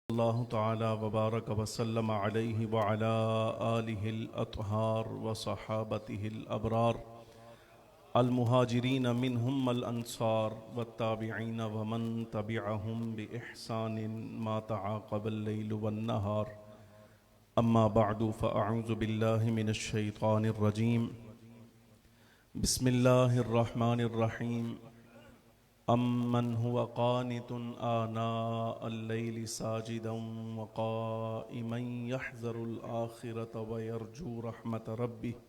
अल्लाह ताला वबारक वसल्लम अलैहि व अला आलिहिल अत्हार व सहाबतिहिल अबरार अल मुहाजिरीन मिनहुम अल अंसार व ताबिईन व मन तबिअहुम बि इहसानिन मा तआक़बल लैलु वन नहार अम्मा बअदु फ़अऊज़ु बिल्लाहि मिनश शैतानिर रजीम बिस्मिल्लाहिर रहमानिर रहीम अम्मन हुवा क़ानितुन आनाअल लैलि साजिदन व क़ाइमन यहज़रुल आखिरत व यरजू रहमत रब्बिह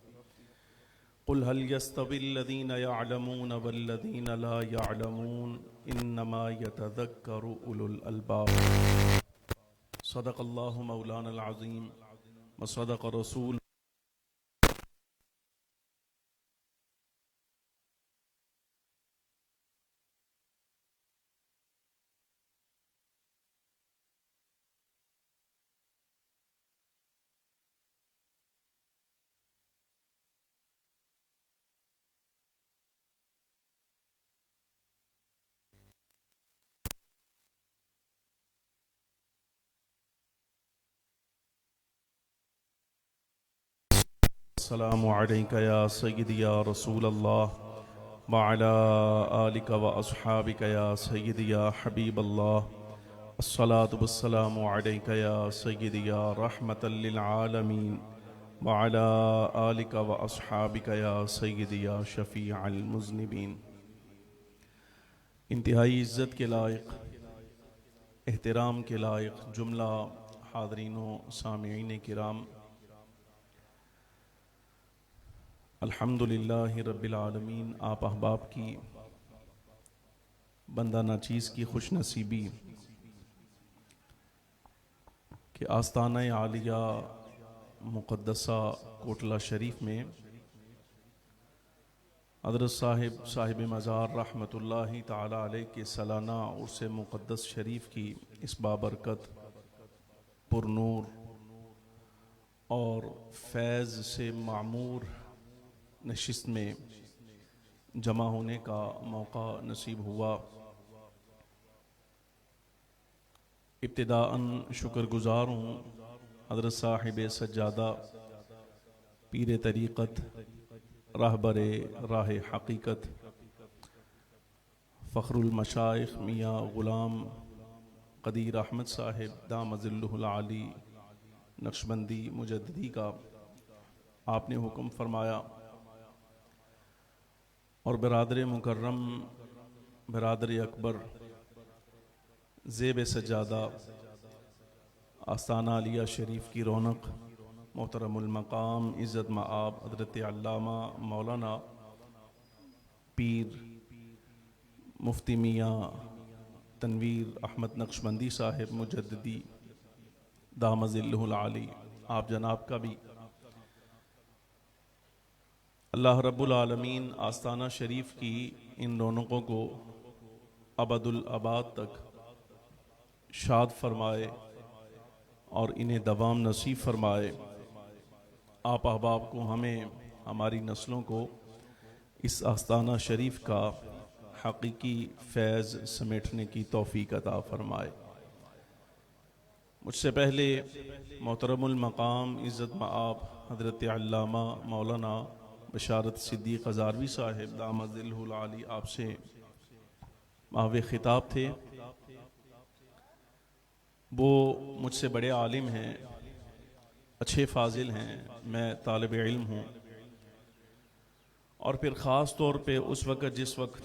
क़ुल हल यस्तविल लज़ीना यअलमून वल्लज़ीना ला यअलमून इन्नमा यतज़क्करु उलुल अलबाब। सदक़ल्लाहु मौलानल अज़ीम व सदक़ रसूल। अस्सलामु अलैका या सय्यदी या रसूल अल्लाह व अला आलिका व अस्हाबिका या सय्यदी या हबीब अल्लाह। अस्सलातु वस्सलामु अलैका या सय्यदी या रहमतल लिल आलमीन व अला आलिका व अस्हाबिका या सय्यदी या शफीअल मुज़निबीन। इंतहाई इज़्ज़त के लायक, एहतराम के लायक जुमला हाज़रीनो सामिईन किराम, अल्हम्दुलिल्लाहि रब्बिल आलमीन। आप अहबाब की बंदा नाचीज़ की खुश नसीबी कि आस्ताना आलिया मुक़द्दसा कोटला शरीफ में हज़रत साहिब मज़ार रहमतुल्लाहि ताला अलैह के सालाना उर्स मुक़द्दस शरीफ की इस बाबरकत पुरनूर और फैज़ से मामूर नशिस्त में जमा होने का मौका नसीब हुआ। इब्तिदाअन शुक्रगुज़ार हूँ हज़रत साहिब सज्जादा पीर तरीक़त रहबरे राह हकीकत फ़ख्रुल मशाइख़ मियाँ ग़ुलाम क़दीर अहमद साहिब दामज़िल्लुहुल आली नक्शबंदी मुजद्दिदी का आपने हुक्म फरमाया और बरादर मुकर्रम बरादर अकबर ज़ेब सज्जादा आस्ताना आलिया शरीफ की रौनक मोहतरमुल मकाम इज़्ज़त मआब हज़रत अल्लामा मौलाना पीर मुफ्ती मियाँ तनवीर अहमद नक्शबंदी साहिब मुजद्दिदी दामज़िल्लुहुल आली, आप जनाब का भी अल्लाह रब्बुल आलमीन आस्ताना शरीफ की इन रौनकों को अबदुल आबाद तक शाद फरमाए और इन्हें दवाम नसीब फरमाए। आप अहबाब को, हमें, हमारी नस्लों को इस आस्ताना शरीफ का हकीकी फैज़ समेटने की तौफ़ीक अता फरमाए। मुझसे पहले मोहतरमुल मकाम इज़्ज़त मआब हज़रत अल्लामा मौलाना बशारत सिद्दीक़ हज़ारवी साहिब दामज़िल्लुहुल आली आपसे माहवे ख़िताब थे। वो मुझसे बड़े आलिम हैं, अच्छे फ़ाज़िल हैं, मैं तालिब इल्म हूँ। और फिर ख़ास तौर पे उस वक़्त जिस वक्त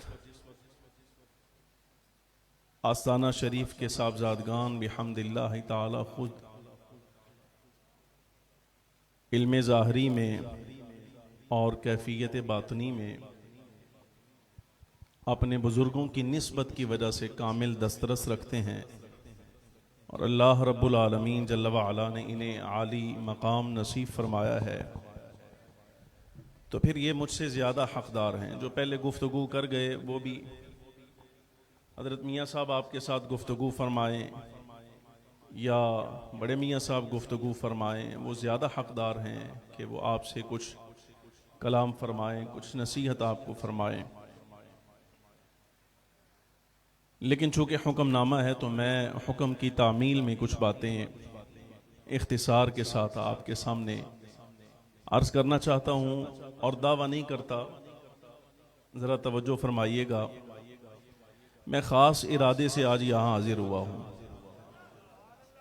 आस्ताना शरीफ के साहबज़ादगान बिहम्दिल्लाहि ताला खुद इल्म ज़ाहरी में और कैफियत बातनी में अपने बुज़ुर्गों की निस्बत की वजह से कामिल दस्तरस रखते हैं और अल्लाह रब्बुल आलमीन जल्ल व अला ने इन्हें आली मकाम नसीब फरमाया है, तो फिर ये मुझसे ज़्यादा हक़दार हैं। जो पहले गुफ्तगू कर गए वो भी हज़रत मियाँ साहब आपके साथ गुफ्तगू फरमाएँ या बड़े मियाँ साहब गुफ्तगू फरमाएँ, वो ज़्यादा हक़दार हैं कि वो आपसे कुछ कलाम फरमाएँ, कुछ नसीहत आपको फरमाएँ। लेकिन चूँकि हुक्मनामा है तो मैं हुक्म की तामील में कुछ बातें इख्तिसार के साथ आपके सामने अर्ज़ करना चाहता हूँ और दावा नहीं करता। ज़रा तवज्जो फरमाइएगा, मैं ख़ास इरादे से आज यहाँ हाजिर हुआ हूँ।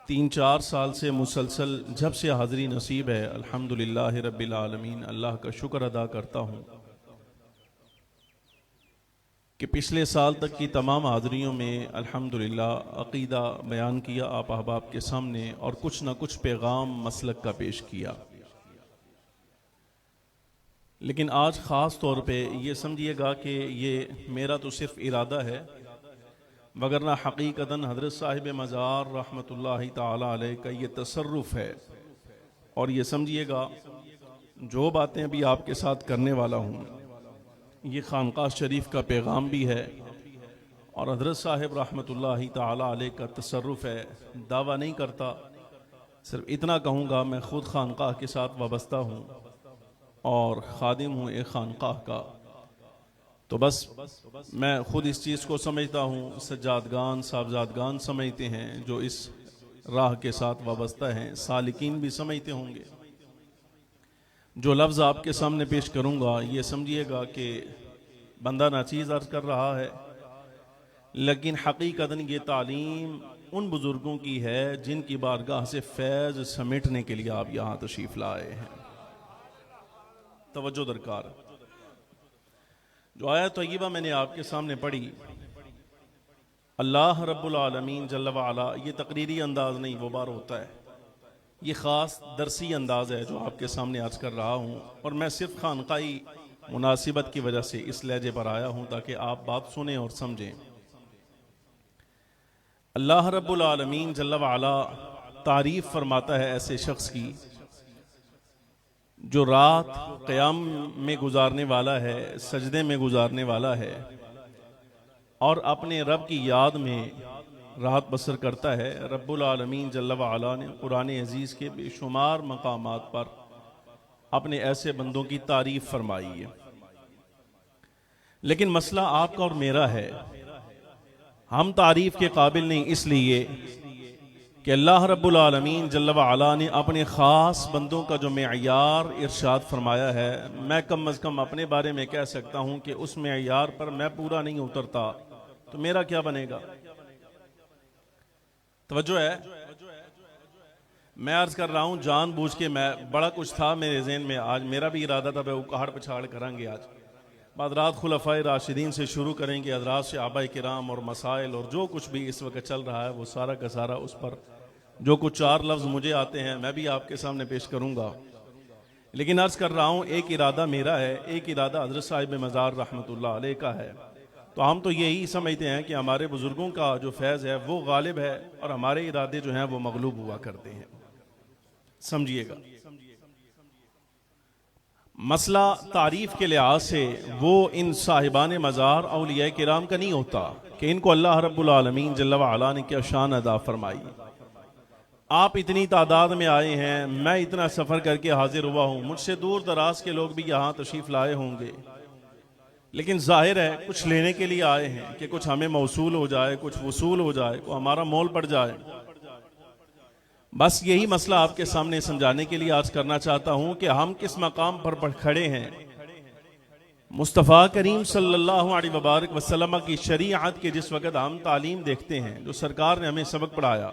3-4 साल से मुसलसल जब से हाज़री नसीब है, अल्हम्दुलिल्लाह रब्बिल आलमीन, अल्लाह का शुक्र अदा करता हूँ कि पिछले साल तक की तमाम हाज़रियों में अल्हम्दुलिल्लाह अक़ीदा बयान किया आप अहबाब के सामने और कुछ ना कुछ पैगाम मसलक का पेश किया। लेकिन आज ख़ास तौर पे ये समझिएगा कि ये मेरा तो सिर्फ़ इरादा है, वगरना हकीकतन हज़रत साहिब मज़ार रहमतुल्लाहि ताला अलैह का ये तसर्रुफ़ है। और ये समझिएगा जो बातें अभी आपके साथ करने वाला हूँ ये खानकाह शरीफ का पैगाम भी है और हज़रत साहिब रहमतुल्लाहि ताला अलैह का तसर्रुफ़ है। दावा नहीं करता, सिर्फ इतना कहूँगा मैं ख़ुद खानकाह के साथ वाबस्ता हूँ और ख़ादिम हूँ एक खानकाह का। तो बस मैं ख़ुद इस चीज़ को समझता हूँ, सज्जादगान साहबजादगान समझते हैं जो इस राह के साथ वाबस्ता हैं, सालिकीन भी समझते होंगे। जो लफ्ज़ आपके सामने पेश करूँगा ये समझिएगा कि बंदा नाचीज़ अर्ज़ कर रहा है, लेकिन हकीकतन ये तालीम उन बुज़ुर्गों की है जिनकी बारगाह से फैज़ समेटने के लिए आप यहाँ तशरीफ़ लाए हैं। तवज्जो दरकार। जो आयत तय्यबा मैंने आपके सामने पढ़ी, अल्लाह रब्बुल आलमीन जल्ल व अला, ये तकरीरी अंदाज नहीं वो बार होता है, ये ख़ास दरसी अंदाज है जो आपके सामने आज कर रहा हूँ। और मैं सिर्फ खानकाई मुनासिबत की वजह से इस लहजे पर आया हूँ ताकि आप बात सुने और समझें। अल्लाह रब्बुल आलमीन जल्ल व अला तारीफ़ फरमाता है ऐसे शख्स की जो रात क़याम में गुजारने वाला है, सजदे में गुजारने वाला है और अपने रब की याद में रात बसर करता है। रब्बुल आलमीन जल्ल व अला ने कुरान अजीज़ के बेशुमार मकामात पर अपने ऐसे बंदों की तारीफ़ फरमाई है। लेकिन मसला आपका और मेरा है, हम तारीफ़ के काबिल नहीं इसलिए कि अल्लाह रब्बुल आलमीन जल्ल व अला ने अपने ख़ास बंदों का जो मेयार इरशाद फरमाया है, मैं कम अज़ कम अपने बारे में कह सकता हूँ कि उस मेयार पर मैं पूरा नहीं उतरता तो मेरा क्या बनेगा। तवज्जो है, मैं अर्ज़ कर रहा हूँ जानबूझ के, मैं बड़ा कुछ था मेरे ज़हन में, आज मेरा भी इरादा था मैं उकाड़ पछाड़ करेंगे। आज बाद रात खुलफ़ाए राशिदीन से शुरू करेंगे, हज़रात से आबाए किराम और मसाइल और जो कुछ भी इस वक्त चल रहा है वो सारा का सारा उस पर जो कुछ 4 लफ्ज़ मुझे आते हैं मैं भी आपके सामने पेश करूँगा। लेकिन अर्ज़ कर रहा हूँ एक इरादा मेरा है, एक इरादा हज़रत साहिब मज़ार रहमतुल्लाह अलैह का है। तो हम तो यही समझते हैं कि हमारे बुज़ुर्गों का जो फैज़ है वो गालिब है और हमारे इरादे जो हैं वो मगलूब हुआ करते हैं। समझिएगा, मसला तारीफ़ के लिहाज से वो इन साहिबान मज़ार औलिया किराम का नहीं होता कि इनको अल्लाह रब्बुल आलमीन जल्ल व अला ने क्या शान अदा फरमाई। आप इतनी तादाद में आए हैं, मैं इतना सफ़र करके हाजिर हुआ हूँ, मुझसे दूर दराज के लोग भी यहाँ तशरीफ़ लाए होंगे, लेकिन जाहिर है कुछ लेने के लिए आए हैं कि कुछ हमें मौसूल हो जाए, कुछ वसूल हो जाए, को हमारा मोल पड़ जाए। बस यही मसला आपके सामने समझाने के लिए आज करना चाहता हूँ कि हम किस मकाम पर खड़े हैं। मुस्तफ़ा करीम सल्लल्लाहु अलैहि वसल्लम की शरीअत के जिस वक़्त हम तालीम देखते हैं, जो सरकार ने हमें सबक पढ़ाया,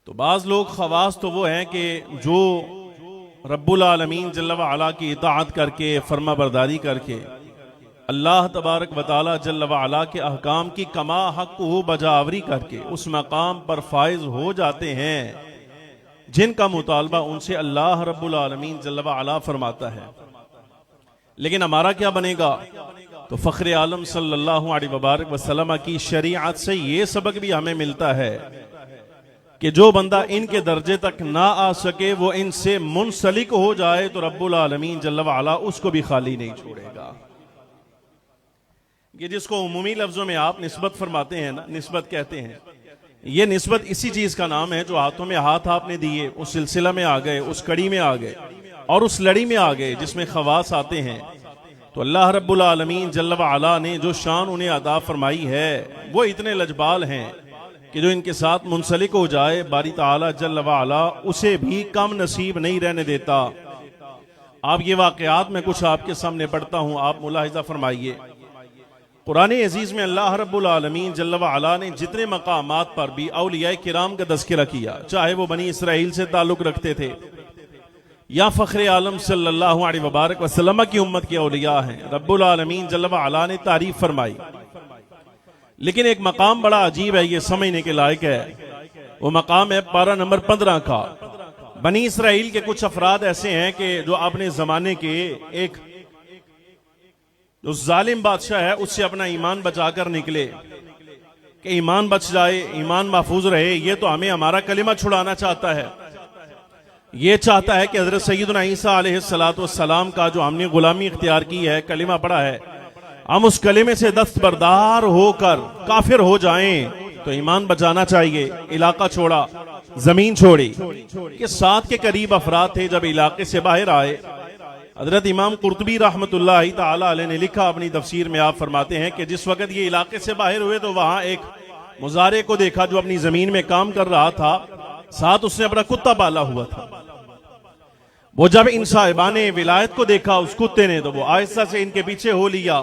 तो बाज़ लोग ख़वास तो वो हैं कि जो रब्बुल आलमीन जल्ल व अला की इताअत करके, फर्मा बरदारी करके अल्लाह तबारक व तआला जल्ल व अला के अहकाम की कमा हक़ हो बजावरी करके उस मकाम पर फाइज हो जाते हैं जिनका मुतालबा उनसे अल्लाह रब्बुल आलमीन जल्ल व अला फरमाता है। लेकिन हमारा क्या बनेगा? तो फ़ख्र आलम सल्लल्लाहु अलैहि वसल्लम की शरीअत से ये सबक भी हमें मिलता है कि जो बंदा इनके दर्जे तक ना आ सके, वो इनसे मुंसलिक हो जाए तो रब्बुल आलमीन जल्ल व अला उसको भी खाली नहीं छोड़ेगा। ये जिसको उमूमी लफ्जों में आप निस्बत फरमाते हैं ना, निस्बत कहते हैं, ये निस्बत इसी चीज का नाम है जो हाथों में हाथ आपने दिए, उस सिलसिला में आ गए, उस कड़ी में आ गए और उस लड़ी में आ गए जिसमें खवास आते हैं। तो अल्लाह रब्बुल आलमीन जल्ल व अला ने जो शान उन्हें अता फरमाई है वो इतने लजबाल हैं कि जो इनके साथ मुंसलिक हो जाए बारी ताला जल्ल व अला उसे भी कम नसीब नहीं रहने देता। आप ये वाक़यात में कुछ आपके सामने पढ़ता हूँ, आप मुलाहिज़ा फरमाइए। कुरान अजीज में अल्लाह रब्बुल आलमीन जल्ल व अला ने जितने मकामात पर भी औलिया किराम का तज़किरा किया, चाहे वो बनी इसराइल से ताल्लुक़ रखते थे या फ़ख्र आलम सल्लल्लाहु अलैहि वबारक वसल्लम की उम्मत के औलिया हैं, रब्बुल आलमीन जल्ल व अला ने तारीफ फरमाई। लेकिन एक मकाम बड़ा अजीब है, ये समझने के लायक है। वो मकाम है पारा नंबर 15 का। बनी इसराइल के कुछ अफराद ऐसे हैं कि जो अपने जमाने के एक जो जालिम बादशाह है उससे अपना ईमान बचाकर निकले कि ईमान बच जाए, ईमान महफूज रहे। ये तो हमें हमारा कलिमा छुड़ाना चाहता है, ये चाहता है कि हज़रत सैयदना ईसा अलैहिस्सलातु वस्सलाम का जो हमने गुलामी इख्तियार की है, कलिमा पढ़ा है, हम उस कलिमे से दस्तबरदार होकर काफिर हो जाएं तो ईमान बचाना चाहिए। इलाका छोड़ा, जमीन छोड़ी। के 7 के करीब अफराद थे। जब इलाके से बाहर आए, हजरत इमाम कुर्तुबी रहमतुल्लाहि ताला अलैह ने लिखा अपनी तफसीर में, आप फरमाते हैं कि जिस वक्त ये इलाके से बाहर हुए तो वहां एक मुजारे को देखा जो अपनी जमीन में काम कर रहा था, साथ उसने अपना कुत्ता पाला हुआ था। वो जब इन साहिबाने विलायत को देखा उस कुत्ते ने, तो वो आहिस्ता से इनके पीछे हो लिया।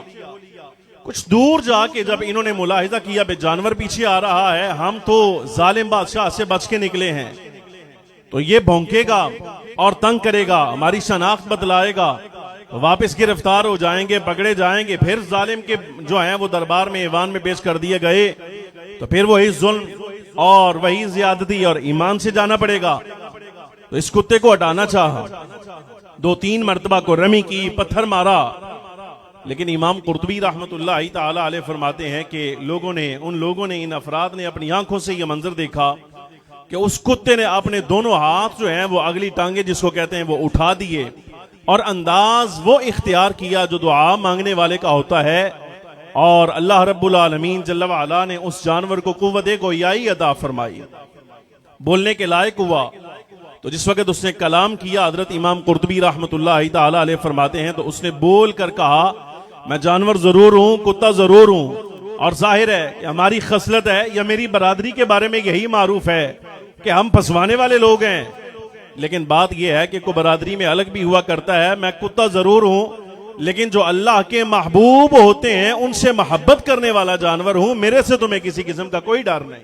कुछ दूर जाके जब इन्होंने मुलाहिजा किया बे जानवर पीछे आ रहा है, हम तो जालिम बादशाह से बच के निकले हैं, तो ये भौंकेगा और तंग करेगा, हमारी शनाख्त बतलाएगा, वापस गिरफ्तार हो जाएंगे, पकड़े जाएंगे, फिर जालिम के जो हैं वो दरबार में ईवान में पेश कर दिए गए, तो फिर वही जुल्म और वही ज्यादती और ईमान से जाना पड़ेगा। तो इस कुत्ते को हटाना चाहा, 2-3 मरतबा को रमी की, पत्थर मारा, लेकिन इमाम कुर्तुबी रहमतुल्लाहि ताला अलैह फरमाते हैं कि उन लोगों ने इन अफराद ने अपनी आंखों से यह मंजर देखा कि उस कुत्ते ने अपने दोनों हाथ जो हैं वो अगली टांगे जिसको कहते हैं वो उठा दिए और अंदाज वो इख्तियार किया जो दुआ मांगने वाले का होता है, और अल्लाह रब्बुल आलमीन जल्ल व अला ने उस जानवर को कुव्वत गोयाई अता फरमाई, बोलने के लायक हुआ। तो जिस वक्त उसने कलाम किया, हजरत इमाम कुर्तुबी रहमतुल्लाहि ताला अलैह फरमाते हैं, तो उसने बोल कर कहा, मैं जानवर जरूर हूं, कुत्ता जरूर हूं, और जाहिर है कि हमारी खसलत है या मेरी बरादरी के बारे में यही मारूफ है कि हम फंसवाने वाले लोग हैं। लेकिन बात यह है कि को बरादरी में अलग भी हुआ करता है, मैं कुत्ता जरूर हूं, लेकिन जो अल्लाह के महबूब होते हैं उनसे मोहब्बत करने वाला जानवर हूं, मेरे से तुम्हें किसी किस्म का कोई डर नहीं।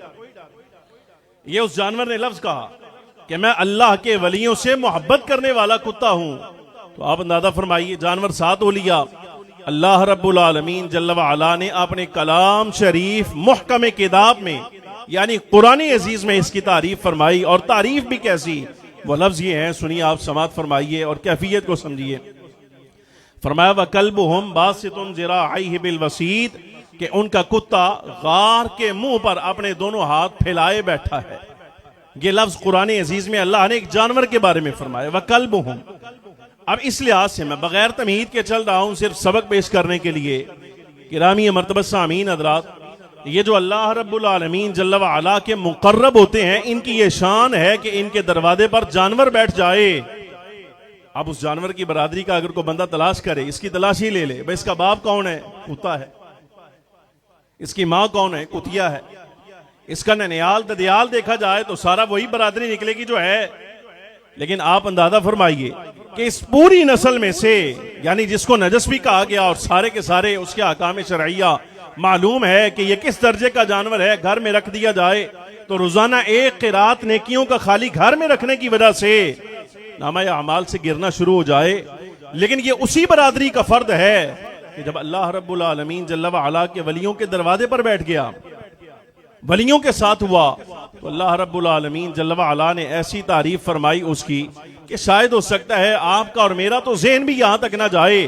ये उस जानवर ने लफ्ज कहा कि मैं अल्लाह के वलियों से मोहब्बत करने वाला कुत्ता हूं। तो आप अंदाजा फरमाइए, जानवर 7 औलिया अल्लाह रब्बुल आलमीन जल्ल व अला ने अपने कलाम शरीफ मुहकम किताब में यानी कुरान अजीज में इसकी तारीफ फरमाई, और तारीफ भी कैसी, वो लफ्ज ये हैं, सुनिए आप समात फरमाइए और कैफियत को समझिए। फरमाया व कल्बुहुम बासितुन ज़िराअैहि बिल वसीद, कि उनका कुत्ता गार के मुंह पर अपने दोनों हाथ फैलाए बैठा है। ये लफ्ज कुरान अजीज में अल्लाह ने एक जानवर के बारे में फरमाया, व कल्बुहुम। अब इस लिहाज से मैं बगैर तमीद के चल रहा हूं सिर्फ सबक पेश करने के लिए। किरामी मर्तबा सामीन हज़रात, ये जो अल्लाह रब्बुल आलमीन जल्ल व अला के मुकर्रब होते हैं, इनकी ये शान है कि इनके दरवाजे पर जानवर बैठ जाए। अब उस जानवर की बरादरी का अगर कोई बंदा तलाश करे, इसकी तलाशी ले ले, भाई इसका बाप कौन है, कुत्ता है, इसकी माँ कौन है, कुतिया है, इसका ननियाल ददियाल देखा जाए तो सारा वही बरादरी निकलेगी जो है। लेकिन आप अंदाजा फरमाइए कि इस पूरी नस्ल में से, यानी जिसको नजस भी कहा गया और सारे के सारे उसके अहकाम शरइया मालूम है कि ये किस दर्जे का जानवर है, घर में रख दिया जाए तो रोजाना 1 क़िरात नेकियों का खाली घर में रखने की वजह से नामा अमाल से गिरना शुरू हो जाए। लेकिन ये उसी बरादरी का फर्द है कि जब अल्लाह रब्बुल आलमीन जल्ल व अला के वलियों के दरवाजे पर बैठ गया, वलियों के साथ हुआ, तो अल्लाह रब्बुल आलमीन जल्ल व अला ने ऐसी तारीफ फरमाई उसकी कि शायद हो सकता है आपका और मेरा तो ज़हन भी यहां तक ना जाए।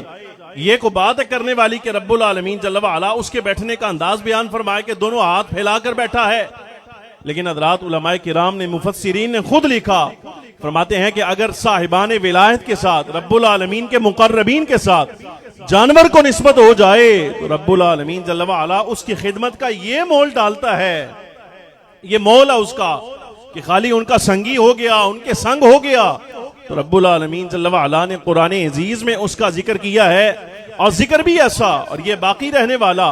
ये को बात करने वाली के रब्बुल आलमीन जल्ल व अला उसके बैठने का अंदाज बयान फरमाए कि दोनों हाथ फैलाकर बैठा है। लेकिन हज़रात उलमाए किराम ने, मुफस्सिरीन ने खुद लिखा, फरमाते हैं कि अगर साहिबान विलायत के साथ, रब्बुल आलमीन के मुकर्रबीन के साथ जानवर को निस्बत हो जाए तो रब्बुल आलमीन जल्ल व अला उसकी खिदमत का ये मोल डालता है, ये मोल है उसका कि खाली उनका संगी हो गया, उनके संग हो गया। तो रब्बुल आलमीन जल्ल व अला ने कुरान अजीज में उसका जिक्र किया है और जिक्र भी ऐसा और ये बाकी रहने वाला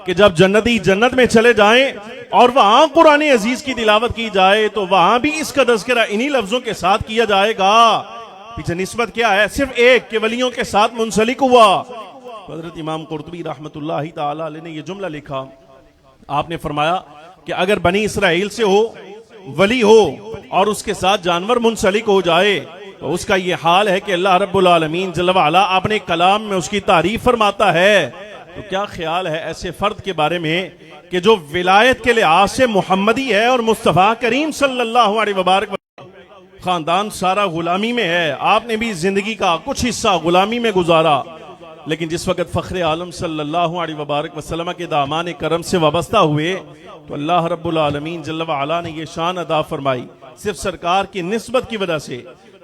कि जब जन्नती जन्नत में चले जाएं और वहां कुरान अजीज की तिलावत की जाए तो वहां भी इसका तज़किरा इन्हीं लफ्जों के साथ किया जाएगा। पीछे निस्बत क्या है? सिर्फ एक के वलियों के साथ मुंसलिक हुआ। हज़रत इमाम कुर्तुबी रहमतुल्लाहि ताला अलैह ने यह जुमला लिखा, आपने फरमाया कि अगर बनी इसराइल से हो वली हो और उसके साथ जानवर मुंसलिक हो जाए तो उसका यह हाल है कि अल्लाह रब्बुल आलमीन जल्ल व अला अपने कलाम में उसकी तारीफ फरमाता है। तो क्या ख्याल है ऐसे फर्द के बारे में कि जो विलायत के लिहाज से मुहम्मदी है और मुस्तफ़ा करीम सल्लल्लाहु अलैहि वबारक खानदान सारा गुलामी में है। आपने भी जिंदगी का कुछ हिस्सा गुलामी में गुजारा, लेकिन जिस वक्त फख्र आलम सल्लल्लाहु अलैहि वबारक वसल्लम के दामान करम से वाबस्ता हुए तो अल्लाह रब्बुल आलमीन जल्ल व अला ने यह शान अदा फरमाई सिर्फ सरकार की निस्बत की वजह से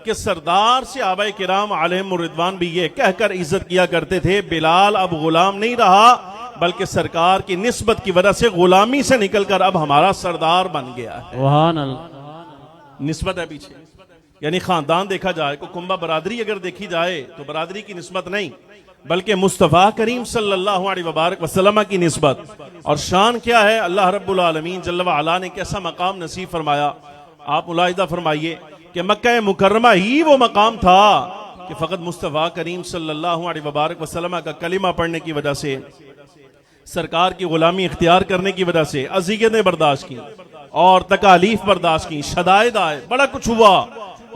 कि सरदार से आबाए किराम अलैहिम रिदवान भी ये कहकर इज्जत किया करते थे, बिलाल अब गुलाम नहीं रहा बल्कि सरकार की निस्बत की वजह से गुलामी से निकलकर अब हमारा सरदार बन गया है। सुभान अल्लाह। निस्बत है पीछे, यानी खानदान देखा जाए को कुंबा बरादरी अगर देखी जाए तो बरादरी की निस्बत नहीं बल्कि मुस्तफ़ा करीम सल्लल्लाहु अलैहि वबारक वसल्लम की निस्बत। और शान क्या है? अल्लाह रब्बुल आलमीन जल्ल व अला ने कैसा मकाम नसीब फरमाया। आप मुलाहिदा फरमाइए कि मक्का मुकर्रमा ही वो मकाम था कि फकत मुस्तफ़ा करीम सल्लल्लाहु अलैहि वबारक वसल्लम का कलिमा पढ़ने की वजह से, सरकार की गुलामी इख्तियार करने की वजह से अज़ियतें बर्दाश्त की और तकालीफ बर्दाश्त की, शदायद आए, बड़ा कुछ हुआ,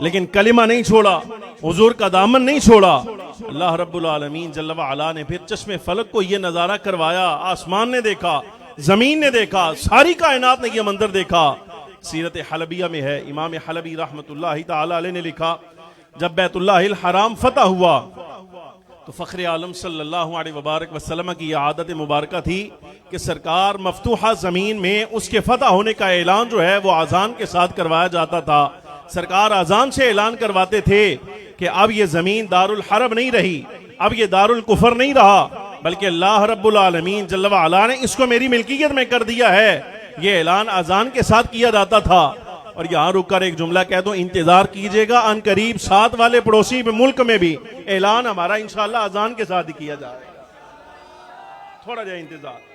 लेकिन कलिमा नहीं छोड़ा, हुजूर का दामन नहीं छोड़ा। अल्लाह रब्बुल आलमीन जल्ल व अला ने फिर चश्मे फलक को यह नजारा करवाया। आसमान ने देखा, जमीन ने देखा, सारी कायनात ने यह मंजर देखा। सीरत हलबिया में है, इमाम हलबी रहमतुल्लाहि ताला अलैह ने लिखा, जब बैतुल्लाहिल हराम फतह हुआ तो फख्र आलम सल्लल्लाहु अलैहि वबारक वसल्लम की आदत मुबारक थी कि सरकार मफ्तूहा जमीन में उसके फतह होने का ऐलान जो है वो अजान के साथ करवाया जाता था। सरकार अजान से ऐलान करवाते थे कि अब ये जमीन दारुल हरब नहीं रही, अब ये दारुल कुफर नहीं रहा, बल्कि अल्लाह रब्बुल आलमीन जल्ल व अला ने इसको मेरी मिल्कियत में कर दिया है। ये ऐलान अजान के साथ किया जाता था। और यहां रुककर एक जुमला कह दो, इंतजार कीजिएगा अन करीब साथ वाले पड़ोसी मुल्क में भी ऐलान हमारा इंशाअल्लाह अजान के साथ ही किया जाएगा। थोड़ा जाए इंतजार।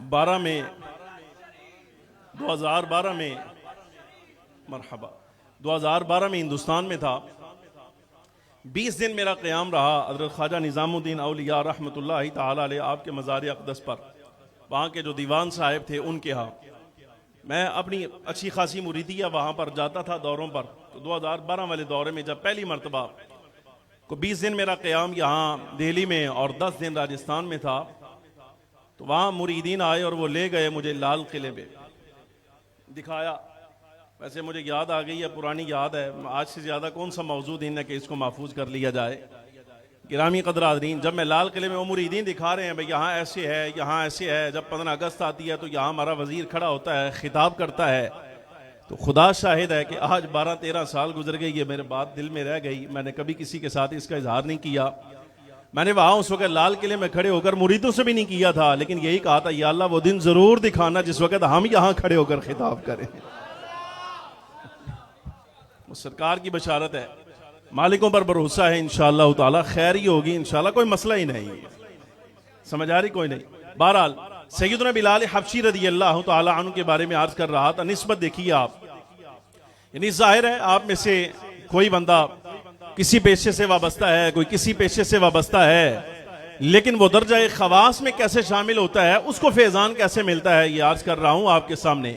बारह में 2012 में मरहबा 2012 में हिंदुस्तान में था। 20 दिन मेरा क़याम रहा हज़रत ख्वाजा निज़ामुद्दीन औलिया रहमतुल्लाहि ताला अलैह आपके मज़ार अक़दस पर। वहाँ के जो दीवान साहब थे उनके यहाँ मैं अपनी अच्छी खासी मुरीदिया वहाँ पर जाता था दौरों पर। तो 2012 वाले दौरे में जब पहली मरतबा को 20 दिन मेरा क़याम यहाँ दिल्ली में और 10 दिन राजस्थान में था, तो वहाँ मुरीदीन आए और वो ले गए मुझे लाल किले पे दिखाया। वैसे मुझे याद आ गई है, पुरानी याद है, आज से ज़्यादा कौन सा मौजू दिन है कि इसको महफूज कर लिया जाए। गिरामी कदर आदरीन, जब मैं लाल किले में वो मुरीदीन दिखा रहे हैं भाई यहाँ ऐसे है, यहाँ ऐसे है। जब 15 अगस्त आती है तो यहाँ हमारा वजीर खड़ा होता है, खिताब करता है। तो खुदा शाहिद है कि आज 12-13 साल गुजर गई, ये मेरे बात दिल में रह गई। मैंने कभी किसी के साथ इसका इजहार नहीं किया। मैंने वहाँ उस वक्त लाल किले में खड़े होकर मुरीदों से भी नहीं किया था, लेकिन यही कहा था, या अल्लाह वो दिन जरूर दिखाना जिस वक्त हम यहाँ खड़े होकर खिताब करें। वो सरकार की बशारत है, मालिकों पर भरोसा है, इंशाअल्लाह ताला खैर ही होगी, इंशाअल्लाह कोई मसला ही नहीं। समझ आ रही? कोई नहीं। बहरहाल सैयदना बिलाल हबशी रज़ियल्लाहु ताला अन्हु के बारे में अर्ज कर रहा था। निस्बत देखिए आप, यानी जाहिर है आप में से कोई बंदा किसी पेशे से वाबस्ता है, कोई किसी पेशे से वाबस्ता है, लेकिन वो दर्जा खवास में कैसे शामिल होता है, उसको फैजान कैसे मिलता है, ये अर्ज कर रहा हूं आपके सामने।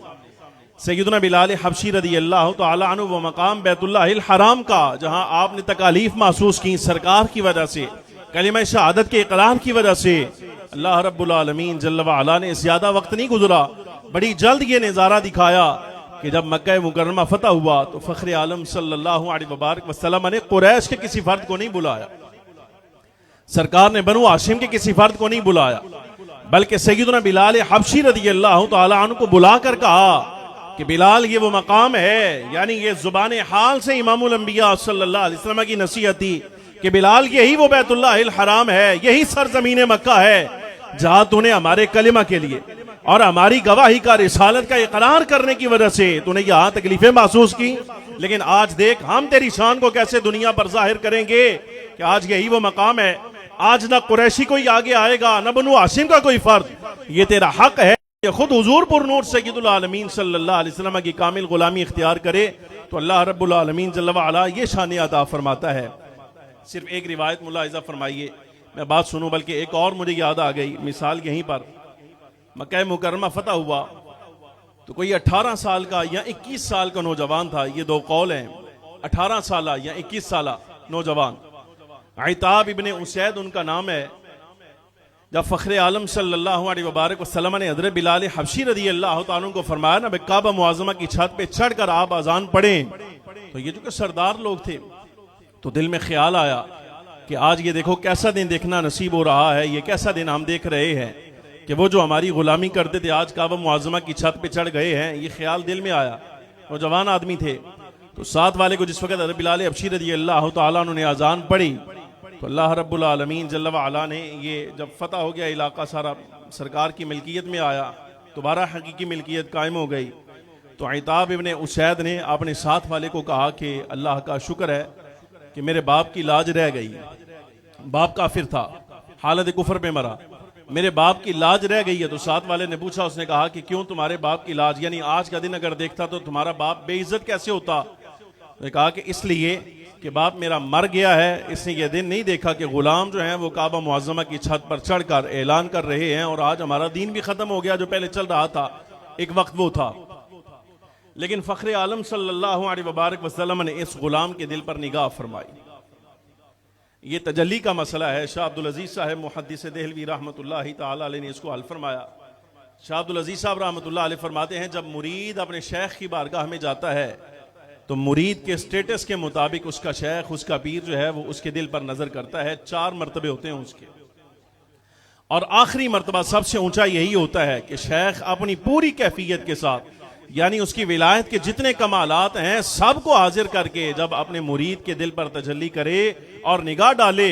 सैयदना बिलाल हबशी रज़ियल्लाहु ताला अन्हु वो मकाम बैतुल्लाहिल हराम का जहां आपने तकालीफ महसूस की सरकार की वजह से, कलिमा शहादत के इकरार की वजह से। अल्लाह रब्बुल आलमीन जल्ल व अला ने ज्यादा वक्त नहीं गुजरा, बड़ी जल्द ये नजारा दिखाया कि जब मक्का मुकर्रमा फतह हुआ तो फख्र आलम सल्लल्लाहु अलैहि वबारक वसल्लम ने कुरैश के किसी फर्द को नहीं बुलाया, सरकार ने बनु हाशिम के किसी फर्द को नहीं बुलाया, बल्कि सैयदना बिलाल हबशी रज़ियल्लाहु ताला अन्हु को बुलाकर कहा कि बिलाल ये वो मकाम है, यानी ये जुबान हाल से इमामुल अंबिया सल्लल्लाहु अलैहि वसल्लम की नसीहत थी कि बिलाल यही वो बैतुल्लाहिल हराम है, यही सरजमीन मक्का है जहां तूने हमारे कलिमा के लिए और हमारी गवाही का रिसालत का इकरार करने की वजह से तूने यहां तकलीफें महसूस की। लेकिन आज देख हम तेरी शान को कैसे दुनिया पर जाहिर करेंगे कि आज यही वो मकाम है। आज ना कुरैशी कोई आगे आएगा, ना बनु हाशिम का कोई फर्द, ये तेरा हक है। ये खुद हुजूर पुरनूर सय्यदुल आलमीन सल्लल्लाहु अलैहि वसल्लम की कामिल गुलामी इख्तियार करे तो अल्लाह रब्बुल आलमीन जल्ल व अला ये शान अता फरमाता है। सिर्फ एक रिवायत मुलाहिजा फरमाइए, मैं बात सुनूं, बल्कि एक और मुझे याद आ गई मिसाल। यहीं पर मक्का मुकर्रमा फतह हुआ तो कोई 18 साल का या 21 साल का नौजवान था, ये दो कौल हैं, 18 साल या 21 साल नौजवान, आइताब इब्ने उसैद उनका नाम है। जब फ़ख्र आलम सल्लल्लाहु अलैहि वसल्लम ने हज़रत बिलाल हबशी रज़ी अल्लाह तआला अन्हु को फरमाया ना, काबा मुआज़्ज़मा की छत पे चढ़कर आप अजान पढ़ें, तो ये जो कि सरदार लोग थे तो दिल में ख्याल आया कि आज ये देखो कैसा दिन देखना नसीब हो रहा है, ये कैसा दिन हम देख रहे हैं कि वो जो हमारी गुलामी करते थे आज काबा मुआज़्ज़मा की छत पे चढ़ गए हैं। ये ख्याल दिल में आया। नौजवान आदमी थे तो साथ वाले को जिस वक्त हज़रत बिलाल हबशी रज़ी अल्लाह तआला अन्हु ने अजान पढ़ी तो अल्लाह रब्बुल आलमीन जल्ल व अला ने ये जब फतह हो गया, इलाका सारा सरकार की मिल्कियत में आया, दोबारा हकीकी मिल्कियत कायम हो गई, तो आइताब इब्ने उसैद ने अपने साथ वाले को कहा कि अल्लाह का शुक्र है कि मेरे बाप की लाज रह गई। बाप काफिर था, हालत कुफर पे मरा, मेरे बाप की लाज रह गई है। तो साथ वाले ने पूछा, उसने कहा कि क्यों तुम्हारे बाप की लाज, यानी आज का दिन अगर देखता तो तुम्हारा बाप बेइज्जत कैसे होता। तो कहा कि इसलिए कि बाप मेरा मर गया है, इसने ये दिन नहीं देखा कि गुलाम जो हैं वो काबा मुअज़्ज़मा की छत पर चढ़कर ऐलान कर रहे हैं और आज हमारा दीन भी खत्म हो गया, जो पहले चल रहा था एक वक्त वो था। लेकिन फ़ख्र आलम सल्लल्लाहु अलैहि वसल्लम ने इस गुलाम के दिल पर निगाह फरमाई। ये तजल्ली का मसला है। शाह अब्दुल अजीज साहब मुहद्दिस देहलवी रहमतुल्लाहि तआला अलैह ने इसको हल फरमाया। शाह अब्दुल अजीज साहब रहमतुल्लाह अलैह फरमाते हैं, जब मुरीद अपने शेख की बारगाह में जाता है तो मुरीद के स्टेटस के मुताबिक उसका शेख, उसका पीर जो है वो उसके दिल पर नजर करता है। 4 मर्तबे होते हैं उसके, और आखिरी मर्तबा सबसे ऊंचा यही होता है कि शेख अपनी पूरी कैफियत के साथ, यानी उसकी विलायत के जितने कमालात हैं सबको हाजिर करके जब अपने मुरीद के दिल पर तजल्ली करे और निगाह डाले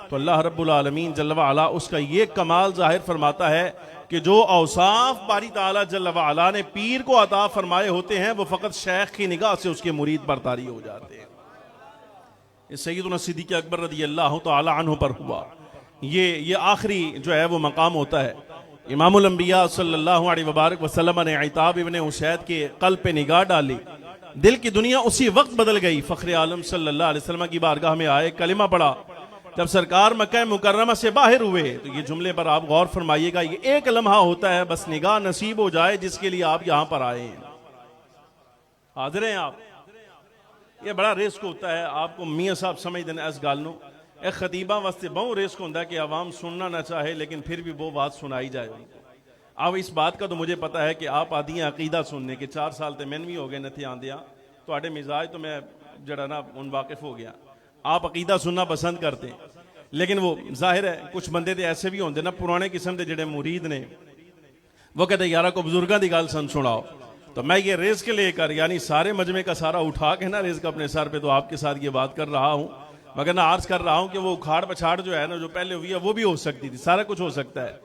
तो अल्लाह रब्बुल आलमीन जल्ल व अला उसका ये कमाल जाहिर फरमाता है कि जो औसाफ बारी ताला जल्ल व अला ने पीर को अता फरमाए होते हैं वो फकत शेख की निगाह से उसके मुरीद पर तारी हो जाते हैं। ये सैयदुना सिद्दीक़ अकबर रज़ी अल्लाह तआला अन्हु पर हुआ। ये आखिरी जो है वो मकाम होता है। इमामुल अंबिया सल्लल्लाहु अलैहि वसल्लम ने आइताब इब्ने उसैद के कल्ब पे निगाह डाली, दिल की दुनिया उसी वक्त बदल गई। फ़ख्र आलम सल्लल्लाहु अलैहि वसल्लम की बारगाह में आए, कलिमा पढ़ा। जब सरकार मक्का मुकर्रमा से बाहर हुए तो ये जुमले पर आप गौर फरमाइएगा, ये एक लम्हा होता है बस निगाह नसीब हो जाए जिसके लिए आप यहां पर आए हैं, हाजिर हैं आप। ये बड़ा रिस्क होता है, आपको मियाँ साहब समझ देना इस गल नूं। एक खतीबा वास्ते बहुत रिस्क होता है कि आवाम सुनना ना चाहे लेकिन फिर भी वो बात सुनाई जाए उनको। अब इस बात का तो मुझे पता है कि आप आदि हैं अकीदा सुनने के, 4 साल तो मैंने भी हो गए नथे आंदिया, तो मिजाज तो मैं जरा ना उन वाकिफ हो गया। आप अकीदा सुनना पसंद करते हैं, लेकिन वो जाहिर है कुछ बंदे तो ऐसे भी होंगे ना पुराने किस्म के जेडे मुरीद ने, वो कहते यारा को बुजुर्गों की गल सुनाओ। तो मैं ये रिस्क लेकर, यानी सारे मजमे का सारा उठा के ना रिस्क अपने सर पे, तो आपके साथ ये बात कर रहा हूँ, मगर ना अर्ज कर रहा हूँ कि वो उखाड़ पछाड़ जो है ना जो पहले हुई है वो भी हो सकती थी, सारा कुछ हो सकता है।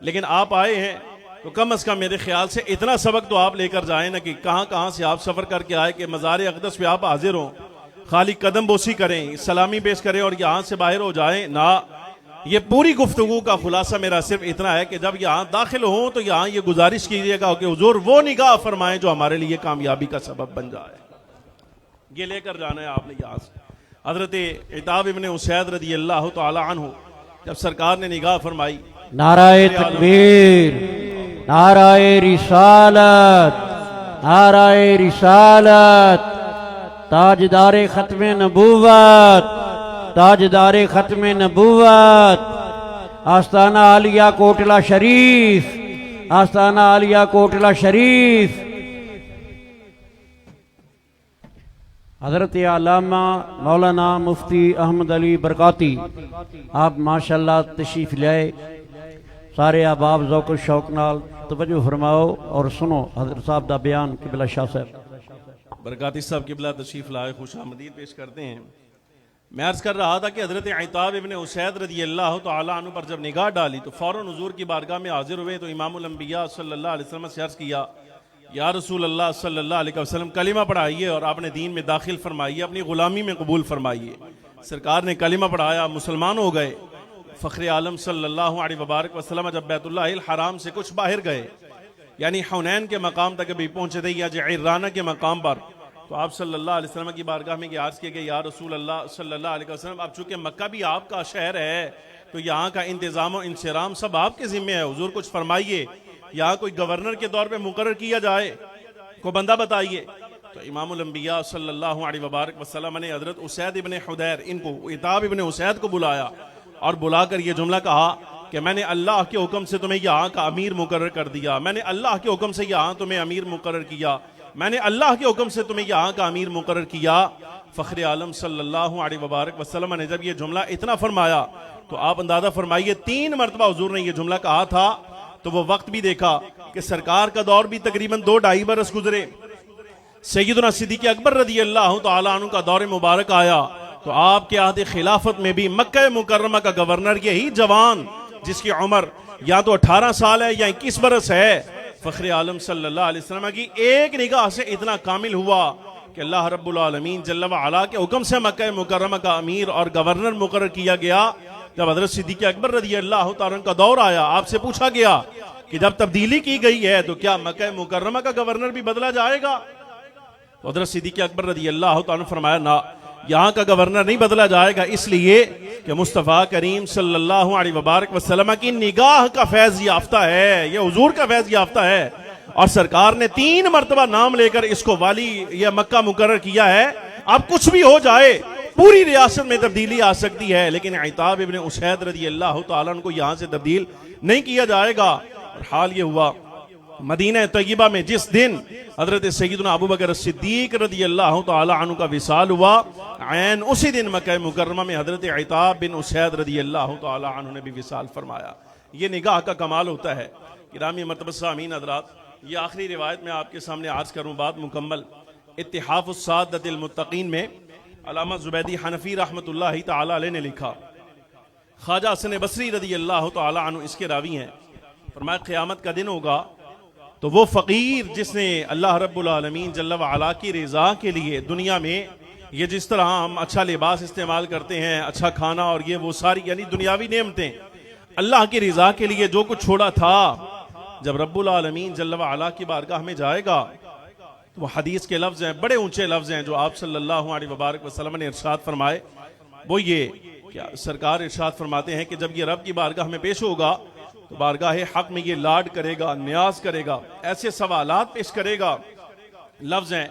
लेकिन आप आए हैं तो कम अज कम मेरे ख्याल से इतना सबक तो आप लेकर जाए ना कि कहाँ कहाँ से आप सफर करके आए कि मज़ार अक़दस पे आप हाजिर हों, खाली कदम बोसी करें, सलामी पेश करें और यहाँ से बाहर हो जाएं ना। ये पूरी गुफ्तगू का खुलासा मेरा सिर्फ इतना है कि जब यहाँ दाखिल हों तो यहाँ ये गुजारिश कीजिएगा कि हुजूर वो निगाह फरमाएं जो हमारे लिए कामयाबी का सबब बन जाए। ये लेकर जाना है आपने यहाँ से। हजरत इताब इब्ने उसैद रज़ी अल्लाह तआला अन्हु जब सरकार ने निगाह फरमाई, नाराए तकबीर, नाराए रिसालत, नाराए रिसालत, ताजदारे खत्मे नबूवत, ताजदारे खत्मे नबूवत, आस्ताना आलिया कोटला शरीफ, आस्ताना आलिया कोटला शरीफ। हजरत अल्लामा मौलाना मुफ्ती अहमद अली बरकाती आप माशाल्लाह तशरीफ लाए। सारे अहबाब ज़ौक़ शौक नाल तवज्जो फरमाओ और सुनो हजरत साहब दा बयान। किबला शाह साहब बरकाती साहब किबला तशरीफ लाए, खुश आमदीद पेश करते हैं। मैं अर्ज कर रहा था कि हज़रत इताब इब्न उसैद रज़ी अल्लाह तआला अन्हु पर जब निगाह डाली तो फ़ौरन हुज़ूर की बारगाह में हाजिर हुए। तो इमामुल अंबिया सल्लल्लाहु अलैहि वसल्लम से अर्ज़ किया, या रसूल अल्लाह सल्लल्लाहु अलैहि वसल्लम कलिमा पढ़ाइए और आपने दीन में दाखिल फरमाइए, अपनी ग़ुलामी में कबूल फरमाइए। सरकार ने कलिमा पढ़ाया, मुसलमान हो गए। फ़ख्र आलम सल्लल्लाहु अलैहि वबारक वसल्लम जब बैतुल्लाहिल हराम से कुछ बाहर गए, यानी हुनैन के मकाम तक अभी पहुँचे थे या जिराना के मकाम पर, तो आप सल्लल्लाहु अलैहि वसल्लम की बारगाह में अर्ज़ किया गया, या रसूल अल्लाह सल्लल्लाहु अलैहि वसल्लम, अब चूँकि मक्का भी आपका शहर है तो यहाँ का इंतज़ाम और इंसराम सब आपके ज़िम्मे है। हुज़ूर कुछ फरमाइए, यहाँ कोई गवर्नर के तौर पे मुकर्रर किया जाए, को बंदा बताइए। तो इमामुल अंबिया सल्लल्लाहु अलैहि वबारक वसल्लम ने हज़रत उसैद इब्न हुदैर, इनको इताब इब्न उसैद को बुलाया और बुलाकर ये जुमला कहा कि मैंने अल्लाह के हुक्म से तुम्हें यहाँ का अमीर मुकर्रर कर दिया, मैंने अल्लाह के हुक्म से यहाँ तुम्हें अमीर मुकर्रर किया, मैंने अल्लाह के हुक्म से तुम्हें यहाँ का अमीर मुकर्रर किया। फ़ख्र आलम सल्लल्लाहु अलैहि वबारक वसल्लम ने जब ये जुमला इतना फरमाया तो आप अंदाज़ा फरमाइए 3 मरतबा हुजूर ने ये जुमला कहा था। तो वो वक्त भी देखा कि सरकार का दौर भी तकरीबन 2-2.5 बरस गुजरे। सैयदना सिद्दीक़ अकबर रज़ी अल्लाह तआला अन्हु का दौर मुबारक आया तो आपके आदे खिलाफत में भी मक्का मुकर्रमा का गवर्नर यही जवान जिसकी उम्र या तो 18 साल है या 21 बरस है, फ़ख्र आलम सल्लल्लाहु अलैहि वसल्लम की एक निगाह से इतना कामिल हुआ कि अल्लाह रब्बुल आलमीन जल्ल व अला के हुक्म से मक्का मुकर्रमा का अमीर और गवर्नर मुकर्रर किया गया। जब हज़रत सिद्दीक़ अकबर रज़ी अल्लाह तआला अन्हु का दौर आया, आपसे पूछा गया कि जब तब्दीली की गई है तो क्या मक्का मुकर्रमा का गवर्नर भी बदला जाएगा? तो हज़रत सिद्दीक़ अकबर रज़ी अल्लाह तआला अन्हु फरमाया, ना, यहाँ का गवर्नर नहीं बदला जाएगा, इसलिए कि मुस्तफ़ा करीम सल्लल्लाहु अलैहि वबारक वसल्लम की निगाह का फैज़ याफ्ता है, ये हुजूर का फैज़ याफ्ता है। और सरकार ने 3 मरतबा नाम लेकर इसको वाली या मक्का मुकर्रर किया है। अब कुछ भी हो जाए, पूरी रियासत में तब्दीली आ सकती है, लेकिन इताब इब्न उसैद रज़ी अल्लाह तआला अन्हु को यहाँ से तब्दील नहीं किया जाएगा। और हाल ये हुआ मदीना तय्यबा में जिस दिन हजरत सैयदना अबू बकर सिद्दीक रज़ी अल्लाह तआला अन्हु का विसाल हुआ, ऐन उसी दिन मक्का मुकर्रमा में हजरत इताब बिन उसैद रज़ी अल्लाह तआला अन्हु ने भी विसाल फरमाया। ये निगाह का कमाल होता है। किरामी मर्तबा सामीन हज़रात, ये आखिरी रिवायत में आपके सामने आज करूँ, बात मुकम्मल। इत्तिहाफुस सादतिल मुत्तकीन में अल्लामा ज़ुबैदी हनफी रहमतुल्लाहि तआला अलैह ने लिखा, ख्वाजा हसन बसरी रज़ी अल्लाह तआला अन्हु इसके रावी हैं। फरमाया क़यामत का दिन होगा तो वो फ़कीर जिसने अल्लाह रब्बुल आलमीन जल्ल व अला की रज़ा के लिए दुनिया में ये जिस तरह हम अच्छा लिबास इस्तेमाल करते हैं, अच्छा खाना और ये वो सारी यानी दुनियावी नेमतें, अल्लाह की रज़ा के लिए जो कुछ छोड़ा था, जब रब्बुल आलमीन जल्ल व अला की बारगाह में जाएगा तो वो हदीस के लफ्ज़ हैं, बड़े ऊंचे लफ्ज़ हैं जो आप सल्लल्लाहु अलैहि वबारक वसल्लम ने इरशाद फरमाए। वो ये क्या सरकार इरशाद फरमाते हैं कि जब ये रब की बारगाह में पेश होगा तो बारगाह हक में ये लाड करेगा, न्याज करेगा, ऐसे सवालात पेश करेगा। लफ्ज़ हैं,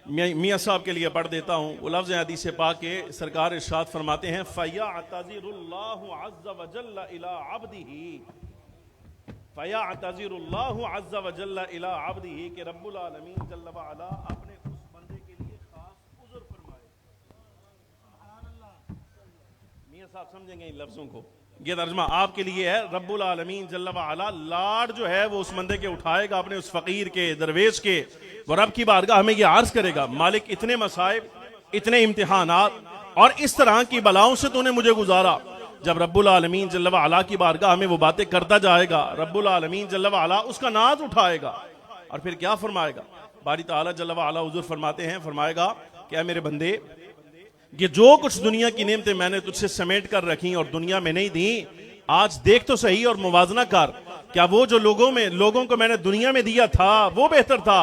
मियाँ साहब के लिए पढ़ देता हूँ, वो लफ्ज़ हैं हदीस पाक के। सरकार इरशाद फरमाते हैं, फ़यअतज़िरुल्लाहु अज़्ज़ व जल्ल इला अब्दिही, फ़यअतज़िरुल्लाहु अज़्ज़ व जल्ल इला अब्दिही, कि रब्बुल आलमीन जल्ल व अला अपने उस बंदे के लिए खास उज़्र फरमाए। मियाँ साहब समझेंगे इन लफ्ज़ों को। ये तर्जमा आपके लिए है, रब्बुल आलमीन जल्ल व अला लाड जो है वो उस बंदे के उठाएगा, अपने उस फकीर के, दरवेश के, वो रब की बारगाह में ये अर्ज करेगा, मालिक इतने मसाइब, इतने इम्तिहानात और इस तरह की बलाओं से तूने मुझे गुजारा। जब रब्बुल आलमीन जल्ल व अला की बारगाह में वो बातें करता जाएगा, रब्बुल आलमीन जल्ल व अला उसका नाज उठाएगा और फिर क्या फरमाएगा? बारी ताला जल्ल व अला हुज़ूर फरमाते हैं, फरमाएगा क्या मेरे बंदे, ये जो कुछ दुनिया की नेमतें मैंने तुझसे समेट कर रखी और दुनिया में नहीं दी, आज देख तो सही और मुवाजना कर, क्या वो जो लोगों को मैंने दुनिया में दिया था वो बेहतर था,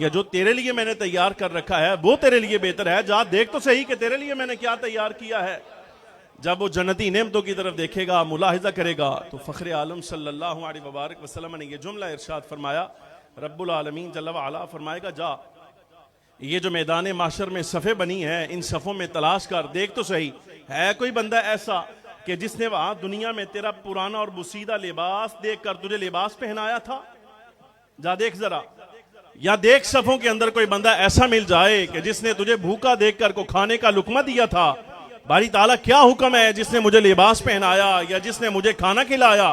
या जो तेरे लिए मैंने तैयार कर रखा है वो तेरे लिए बेहतर है? जा देख तो सही कि तेरे लिए मैंने क्या तैयार किया है। जब वो जन्नती नेमतों की तरफ देखेगा, मुलाहिजा करेगा, तो फ़ख्र आलम सल्लल्लाहु अलैहि वबारक वसल्लम ने ये जुमला इरशाद फरमाया, रब्बुल आलमीन जल्ल व अला फरमाएगा, जा ये जो मैदान माशर में सफ़े बनी है, इन सफ़ों में तलाश कर, देख तो सही है कोई बंदा ऐसा कि जिसने वहां दुनिया में तेरा पुराना और बुसीदा लिबास देख कर तुझे लिबास पहनाया था? जा देख जरा। या देख सफ़ों के अंदर कोई बंदा ऐसा मिल जाए कि जिसने तुझे भूखा देख कर को खाने का लुकमा दिया था। बारी ताला क्या हुक्म है जिसने मुझे लिबास पहनाया या जिसने मुझे खाना खिलाया?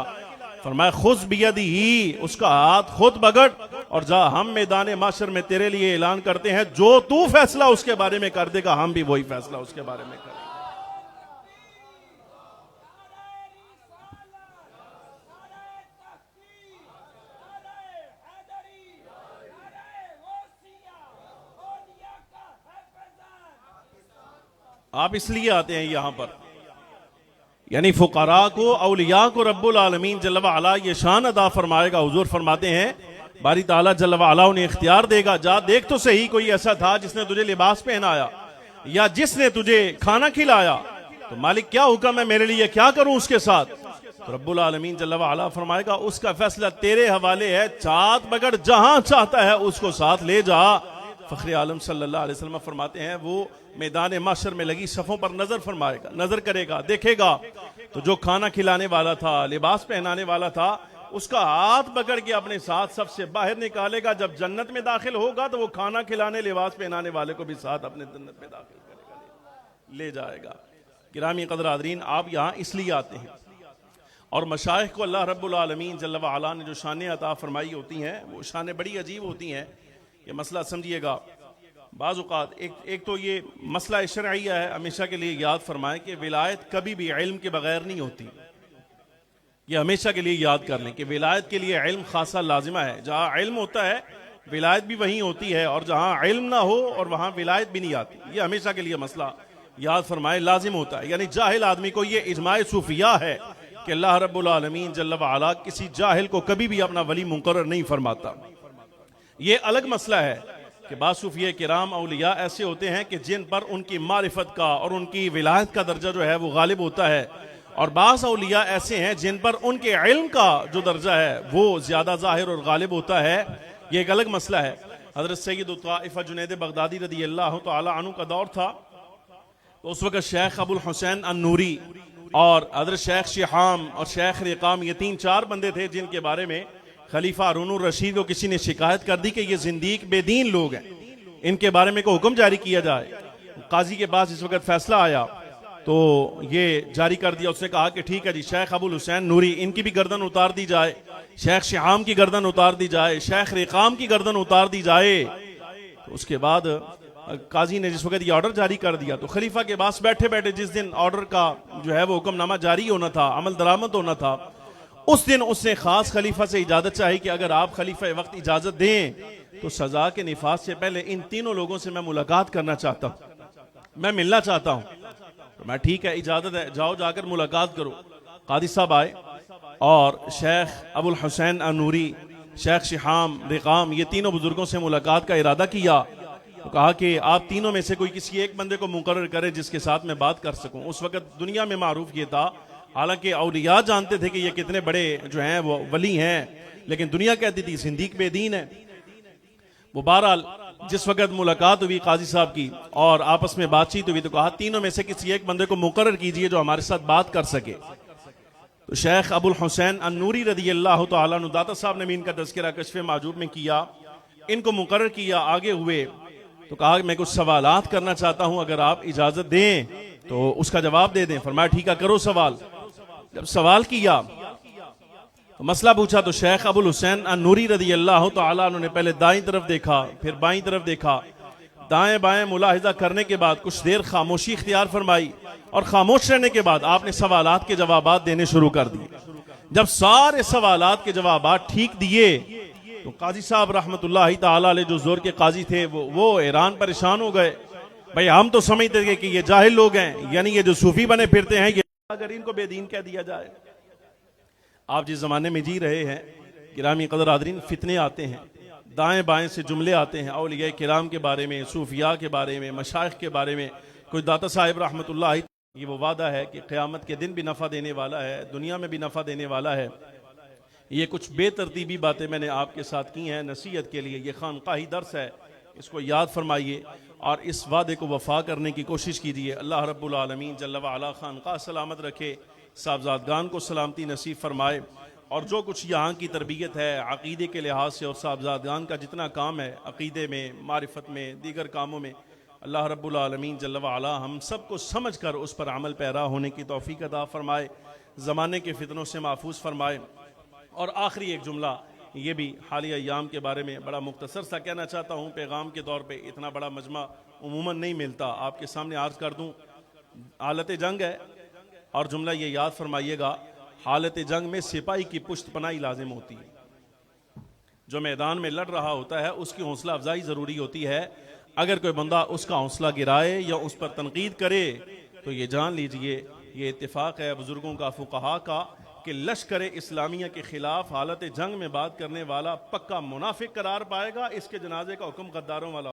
फरमाया खुज़ बियदिही, उसका हाथ खुद पकड़ और जा, हम मैदान माशर में तेरे लिए ऐलान करते हैं, जो तू फैसला उसके बारे में कर देगा, हम भी वही फैसला उसके बारे में करेंगे। आप इसलिए आते हैं यहाँ पर, यानी फुकरा को, औलिया को रब्बुल आलमीन जल्ल व अला ये शान अदा फरमाएगा। हुजूर फरमाते हैं बारी ताला जल्ल व अला उन्हें इख्तियार देगा, जा देख तो सही कोई ऐसा था जिसने तुझे लिबास पहनाया या जिसने तुझे खाना खिलाया, तो मालिक क्या हुक्म है मेरे लिए, क्या करूं उसके साथ। तो रब्बुल आलमीन जल्ल व अला फरमाएगा उसका फैसला तेरे हवाले है, चाँद बगड़ जहां चाहता है उसको साथ ले जा। फखरे आलम सल्लल्लाहु अलैहि वसल्लम फरमाते हैं वो मैदान माशर में लगी सफ़ों पर नजर फरमाएगा, नजर करेगा, देखेगा तो जो खाना खिलाने वाला था, लिबास पहनाने वाला था, उसका हाथ पकड़ के अपने साथ सबसे बाहर निकालेगा। जब जन्नत में दाखिल होगा तो वो खाना खिलाने, लिबास पहनाने वाले को भी साथ अपने जन्नत में दाखिल करेगा, ले जाएगा। गिरामी कदर हाज़रीन, आप यहाँ इसलिए आते हैं और मशाइख को अल्लाह रब्बुल आलमीन जल्ल व अला ने जो शानें अता फरमाई होती हैं वो शानें बड़ी अजीब होती हैं। ये मसला समझिएगा, बाज़ औक़ात एक तो ये मसला शरइया है, हमेशा के लिए याद फरमाएं कि विलायत कभी भी इल्म के बगैर नहीं होती। ये हमेशा के लिए याद कर लें कि विलायत के लिए इल्म खासा लाजिमा है। जहाँ इल्म होता है विलायत भी वहीं होती है, और जहाँ इल्म ना हो और वहाँ विलायत भी नहीं आती। ये हमेशा के लिए मसला याद फरमाए, लाजिम होता है। यानी जाहिल आदमी को ये इजमाए सूफिया है कि अल्लाह रब्बुल आलमीन जल्ल व अला किसी जाहिल को कभी भी अपना वली मुकर्रर नहीं फरमाता। ये अलग मसला है कि बाज़ सूफिया किराम औलिया ऐसे होते हैं कि जिन पर उनकी मारिफत का और उनकी विलायत का दर्जा जो है वो गालिब होता है, और बाज़ औलिया ऐसे हैं जिन पर उनके इल्म का जो दर्जा है वो ज़्यादा ज़ाहिर और गालिब होता है। ये एक अलग मसला है। हज़रत सैयद ताइफ़ा जुनैद बगदादी रज़ी अल्लाह तआला अन्हु का दौर था, तो उस वक़्त शेख अबुल हुसैन अन्नूरी और हज़रत शेख शिहाम और शेख रिकाम, ये 3-4 बंदे थे जिनके बारे में खलीफा हारून रशीद को किसी ने शिकायत कर दी कि ये जिंदीक बेदीन लोग हैं, इनके बारे में कोई हुक्म जारी किया जाए। काजी के पास इस वक्त फैसला आया तो ये जारी कर दिया। उसने कहा कि ठीक है जी, शेख अबुल हुसैन नूरी इनकी भी गर्दन उतार दी जाए, शेख शिहाम की गर्दन उतार दी जाए, शेख रिकाम की गर्दन उतार दी जाए। तो उसके बाद काजी ने जिस वक्त ये ऑर्डर जारी कर दिया तो खलीफा के पास बैठे बैठे जिस दिन ऑर्डर का जो है वो हुक्मनामा जारी होना था, अमल दरामद होना था, उस दिन उसने खास खलीफा से इजाजत चाही कि अगर आप खलीफा वक्त इजाजत दें तो सजा के निफाज से पहले इन तीनों लोगों से मैं मुलाकात करना चाहता हूं, मैं मिलना चाहता हूं। तो मैं ठीक है, इजाजत है, जाओ जाकर मुलाकात करो। कादी साहब आए और शेख अबुल हुसैन अन्नूरी, शेख शिहाम रिकाम, ये तीनों बुजुर्गों से मुलाकात का इरादा किया। तो कहा कि आप तीनों में से कोई किसी एक बंदे को मुकर्रर करे जिसके साथ मैं बात कर सकूं। उस वक्त दुनिया में मारूफ ये था, हालांकि औलिया जानते थे कि ये कितने बड़े जो हैं वो वली हैं, लेकिन दुनिया कहती थी सिंदीक बेदीन है। वो बहरहाल जिस वक्त मुलाकात हुई काजी साहब की और आपस में बातचीत हुई तो कहा तीनों में से किसी एक बंदे को मुकर्रर कीजिए जो हमारे साथ बात कर सके। तो शेख अबुल हुसैन अन्नूरी रज़ी अल्लाह तआला अन्हु, दाता साहब ने भी इनका तज़किरा कश्फ़े माजूब में किया, इनको मुकर्रर किया। आगे हुए तो कहा मैं कुछ सवालात करना चाहता हूं, अगर आप इजाजत दें तो उसका जवाब दे दें। फरमाया ठीक है, करो सवाल। जब सवाल किया तो मसला पूछा तो शेख अबुल हुसैन अन्नूरी रज़ी अल्लाह तआला अन्हु ने पहले दाईं तरफ देखा, फिर बाईं तरफ देखा, दाएं बाएं मुलाहिजा करने के बाद कुछ देर खामोशी इख्तियार फरमाई, और खामोश रहने के बाद आपने सवालात के जवाबात देने शुरू कर दिए। जब सारे सवालात के जवाबात ठीक दिए तो काजी साहब रहमतुल्लाहि ताला अलैह जो जोर के काजी थे वो हैरान परेशान हो गए। भाई हम तो समझते थे कि ये जाहिल लोग हैं, यानी ये जो सूफी बने फिरते हैं, ये अगर इनको बेदीन कह दिया जाए। आप जिस जमाने में जी रहे हैं गिरामी कदर हाज़रीन, फितने आते हैं, दाएं बाएं से जुमले आते हैं औलिया किराम के बारे में, सूफिया के बारे में, मशाइख के बारे में। कोई दाता साहिब रहमतुल्लाहि, ये वो वादा है कि क़यामत के दिन भी नफ़ा देने वाला है, दुनिया में भी नफ़ा देने वाला है। ये कुछ बेतरतीबी बातें मैंने आपके साथ की हैं नसीहत के लिए, ये खानकाही दर्स है, इसको याद फरमाइए और इस वादे को वफा करने की कोशिश कीजिए। अल्लाह रब्बुल आलमीन जल्ल व अला खानका सलामत रखे, साहबजादगान को सलामती नसीब फरमाए, और जो कुछ यहाँ की तरबियत है अक़ीदे के लिहाज से और साहबजादगान का जितना काम है अक़ीदे में, मारिफत में, दीगर कामों में, अल्लाह रब्बुल आलमीन जल्ल व अला हम सब को समझ कर उस पर अमल पैरा होने की तौफ़ीक़ अता फरमाए, ज़माने के फितनों से महफूज फरमाए। और आखिरी एक जुमला, ये भी हालिया अय्याम के बारे में बड़ा मुख्तसर सा कहना चाहता हूँ, पैगाम के तौर पे इतना बड़ा मजमा उमूमन नहीं मिलता, आपके सामने अर्ज़ कर दूँ। हालत जंग है और जुमला ये याद फरमाइएगा, हालत जंग में सिपाही की पुश्त पनाही लाजिम होती है। जो मैदान में लड़ रहा होता है उसकी हौसला अफजाई ज़रूरी होती है। अगर कोई बंदा उसका हौसला गिराए या उस पर तनकीद करे तो ये जान लीजिए ये इत्तेफाक है बुजुर्गों का, फुकहा का, कि लश्कर इस्लामिया के खिलाफ हालत जंग में बात करने वाला पक्का मुनाफिक करार पाएगा। इसके जनाजे का हुक्म गद्दारों वाला